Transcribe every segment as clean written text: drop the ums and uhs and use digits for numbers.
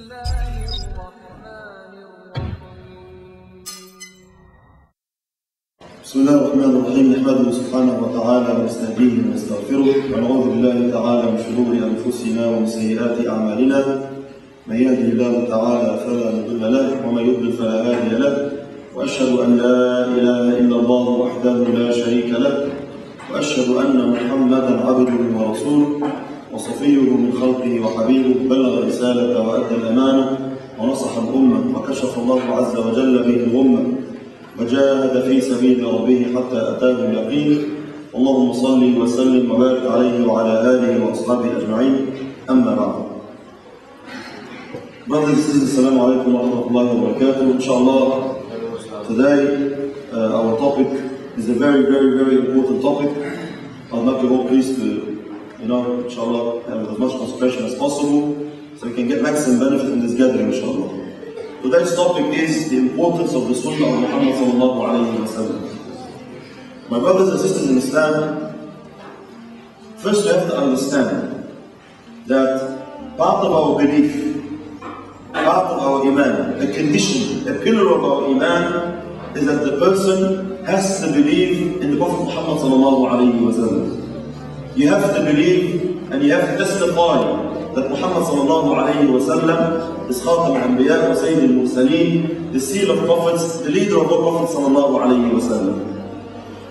بسم الله الرحمن الرحيم. نحمده سبحانه وتعالى ونستهديه ونستغفره ونعوذ بالله تعالى من شرور انفسنا ومن سيئات اعمالنا. من يهده الله تعالى فلا مضل له ومن يضلل فلا هادي له، واشهد ان لا اله الا الله وحده لا شريك له، واشهد ان محمدا عبده ورسوله وصفيه من خلقه وحبيبه، بلغ الرساله وادى الامانه ونصح الامه وكشف الله عز وجل به الغمه وجاهد في سبيل ربه حتى أتاه اليقين. اللهم صل وسلم وبارك عليه وعلى آله وأصحابه أجمعين. أما بعد. Brothers and sisters, Assalamu alaikum wa rahmatullahi wa barakatuh. Inshallah, today our topic is a very, very, very important topic. I'd like you all please to, inshallah, have as much concentration as possible so we can get maximum benefit in this gathering, inshallah. Today's topic is the importance of the Sunnah of Muhammad sallallahu alayhi wa sallam. My brothers and sisters in Islam, first we have to understand that part of our belief, part of our iman, a condition, a pillar of our iman is that the person has to believe in the Prophet Muhammad sallallahu alayhi wa sallam. You have to believe and you have to testify that Muhammad sallallahu alayhi wa sallam is Khatam al-Anbiya wa Sayyid al-Mursaleen, the seal of prophets, the leader of all prophets sallallahu alayhi wa sallam.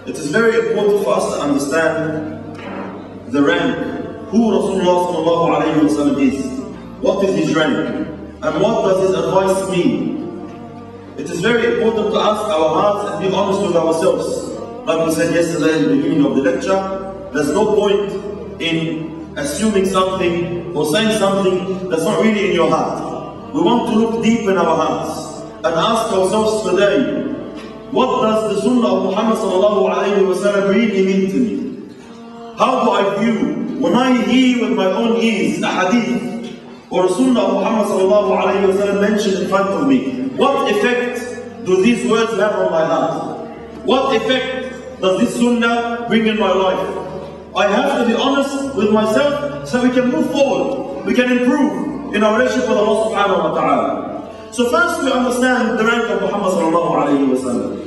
It is very important for us to understand the rank, who Rasulullah sallallahu alayhi wa sallam is, what is his rank, and what does his advice mean. It is very important to ask our hearts and be honest with ourselves. Like we said yesterday in the beginning of the lecture, there's no point in assuming something or saying something that's not really in your heart. We want to look deep in our hearts and ask ourselves today, what does the Sunnah of Muhammad sallallahu alayhi wa sallam really mean to me? How do I view, when I hear with my own ears a hadith or a Sunnah of Muhammad sallallahu alayhi wa sallam mentioned in front of me, what effect do these words have on my heart? What effect does this Sunnah bring in my life? I have to be honest with myself so we can move forward, we can improve in our relationship with Allah subhanahu wa ta'ala. So first we understand the rank of Muhammad sallallahu alayhi wa sallam.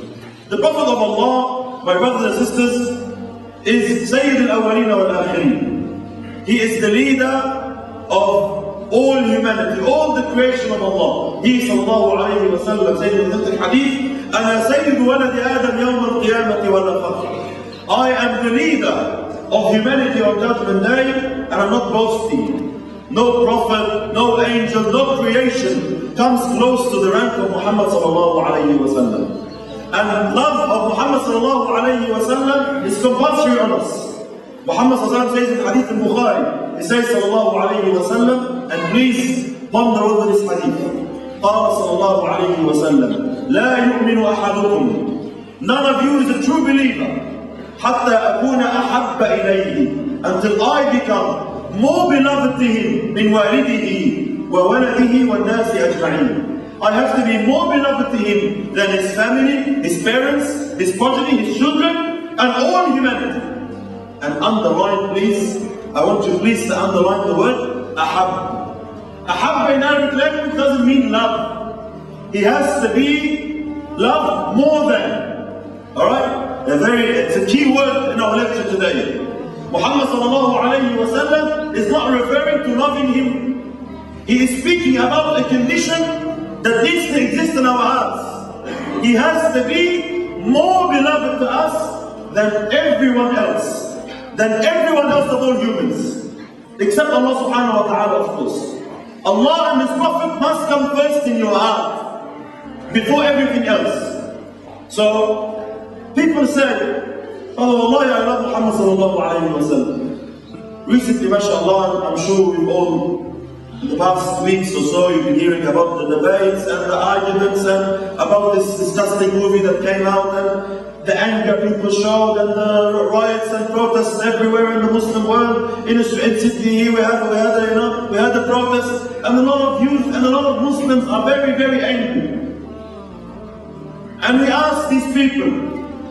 The Prophet of Allah, my brothers and sisters, is Sayyid al-Awwaleen wal-Akhirin. He is the leader of all humanity, all the creation of Allah. He sallallahu alayhi wa sallam said in the hadith, أَنَا سَيِّدُ وَلَدِ آدَمْ يَوْمَ الْقِيَامَةِ وَلَا فَخْرٍ. I am the leader of humanity on Judgment Day, and I'm not boasting. No prophet, no angel, no creation comes close to the rank of Muhammad sallallahu alayhi wa sallam. And love of Muhammad sallallahu alayhi wa sallam is compulsory on us. Muhammad sallallahu alayhi wa sallam says in Hadith al-Bukhari, he says sallallahu alayhi wa sallam, and please ponder over this hadith. قال صلى الله عليه وسلم لا يؤمن أحدكم. None of you is a true believer حتى أكون أحب إليه, until I become more beloved to him من والده وولده والناس أجمعين. I have to be more beloved to him than his family, his parents, his progeny, his children, and all humanity. And underline please, I want you please to underline the word أحب. أحب in Arabic language doesn't mean love. He has to be loved more than. Alright? It's a key word in our lecture today. Muhammad sallallahu alayhi wa sallam is not referring to loving him. He is speaking about a condition that needs to exist in our hearts. He has to be more beloved to us than everyone else. Than everyone else of all humans. Except Allah subhanahu wa ta'ala, of course. Allah and His Prophet must come first in your heart before everything else. So, people say, oh, wallahi, I love Muhammad sallallahu alayhi wa sallam. Recently, mashallah, I'm sure we've all, in the past weeks or so, you've been hearing about the debates and the arguments and about this disgusting movie that came out and the anger people showed and the riots and protests everywhere in the Muslim world. In Sydney here, we had a protest, and a lot of youth and a lot of Muslims are very, very angry. And we ask these people,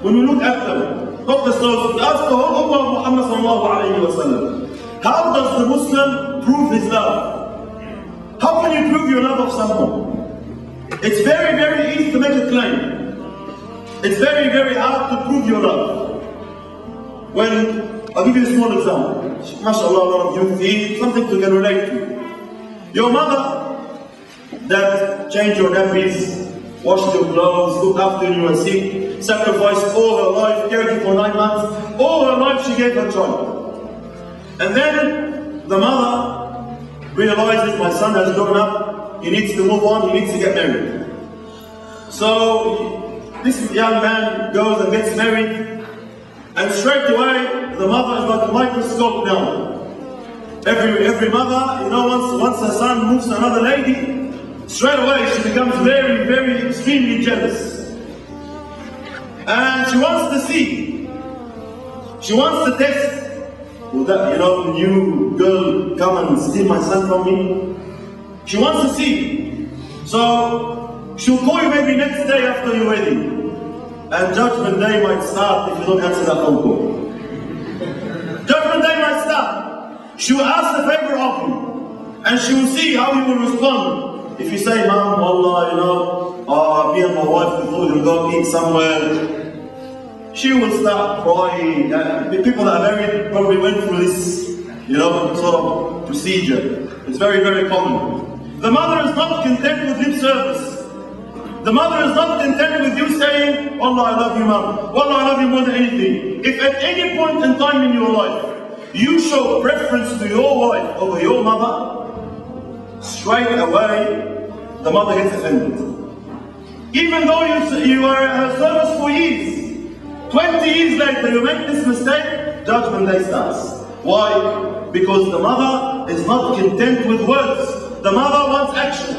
when we look at them, not just those, we ask the whole Ummah of Muhammad sallallahu alayhi wa sallam, how does the Muslim prove his love? How can you prove your love someone. It's very, very easy to make a claim. It's very, very hard to prove your love. I'll give you a small example. MashaAllah, a lot of you see something you can relate to. Your mother that changed your nappies, washed your clothes, looked after you when you were sick, sacrificed all her life, cared you for 9 months, all her life she gave her child. And then the mother realizes my son has grown up, he needs to move on, he needs to get married. So this young man goes and gets married, and straight away the mother is like a microscope now. Every mother, you know, once her son moves to another lady, straight away she becomes very, very extremely jealous. And she wants to see, she wants to test, will that, you know, new girl come and steal my son from me? She wants to see. So she'll call you maybe next day after your wedding. And judgment day might start if you don't answer that phone call. Judgment day might start. She will ask the favor of you, and she will see how you will respond. If you say, Mom, Wallah, you know, me and my wife, we thought we'd go eat somewhere, she will start crying. People that are married probably went through this, you know, sort of procedure. It's very, very common. The mother is not content with lip service. The mother is not content with you saying, Wallah, I love you, Mom. Wallah, I love you more than anything. If at any point in time in your life, you show preference to your wife over your mother, straight away, the mother gets offended. Even though you are in her service for years, 20 years later you make this mistake, judgment day starts. Why? Because the mother is not content with words. The mother wants action.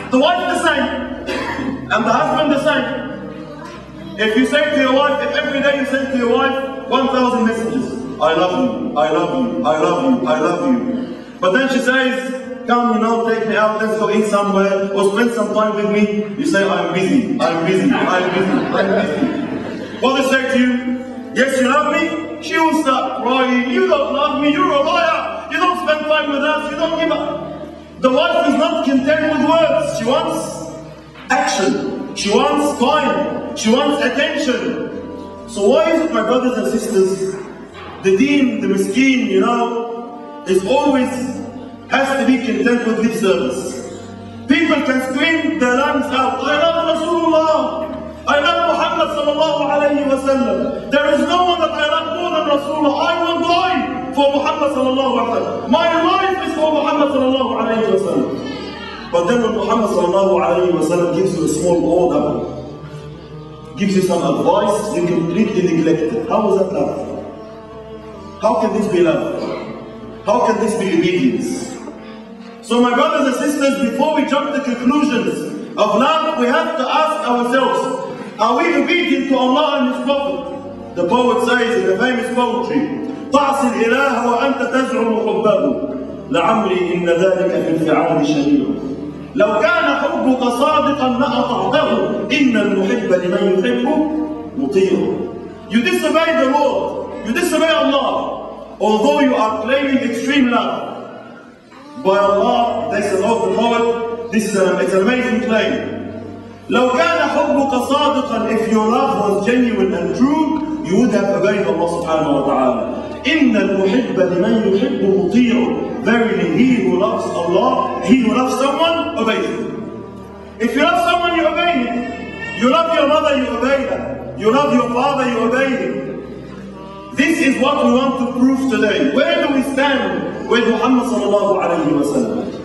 The wife the same, and the husband the same. If you say to your wife, if every day you send to your wife 1,000 messages, I love you, I love you, I love you, I love you. But then she says, come, you know, take me out, let's go eat somewhere, or spend some time with me. You say, I'm busy, I'm busy, I'm busy, I'm busy. What they say to you, yes, you love me? She will start crying, you don't love me, you're a liar, you don't spend time with us, you don't give up. The wife is not content with words, she wants action, she wants time, she wants attention. So why is it, my brothers and sisters, the deen, the miskeen, you know, is always has to be content with lip service. People can scream their lungs out, I love Rasulullah, I love Muhammad sallallahu alayhi wa sallam. There is no one that I love more than Rasulullah. I will die for Muhammad sallallahu alayhi wa sallam. My life is for Muhammad sallallahu alayhi wa sallam. But then when Muhammad sallallahu alayhi wa sallam gives you a small order, gives you some advice, you completely neglect it. How is that love? How can this be love? How can this be obedience? So my brothers and sisters, before we jump to conclusions of love, we have to ask ourselves, are we obedient to Allah and His Prophet? The poet says in the famous poetry, تعصي الإله وأنت تزعم حبه لعمري إن ذلك في الفعال شنيع لو كان حبك صادقا لأطعته إن المحب لمن يحبه مطيع. You disobey the Lord, you disobey Allah, although you are claiming extreme love. By Allah, they said, oh, the poet, it's an amazing claim. لو كان حبك صادقا, if your love was genuine and true, you would have obeyed Allah subhanahu wa ta'ala. إن المحب لمن يحب مطيع. Verily, he who loves Allah, he who loves someone, obeys him. If you love someone, you obey him. You love your mother, you obey her. You love your father, you obey him. This is what we want to prove today. Where do we stand with Muhammad sallallahu alayhi wa sallam?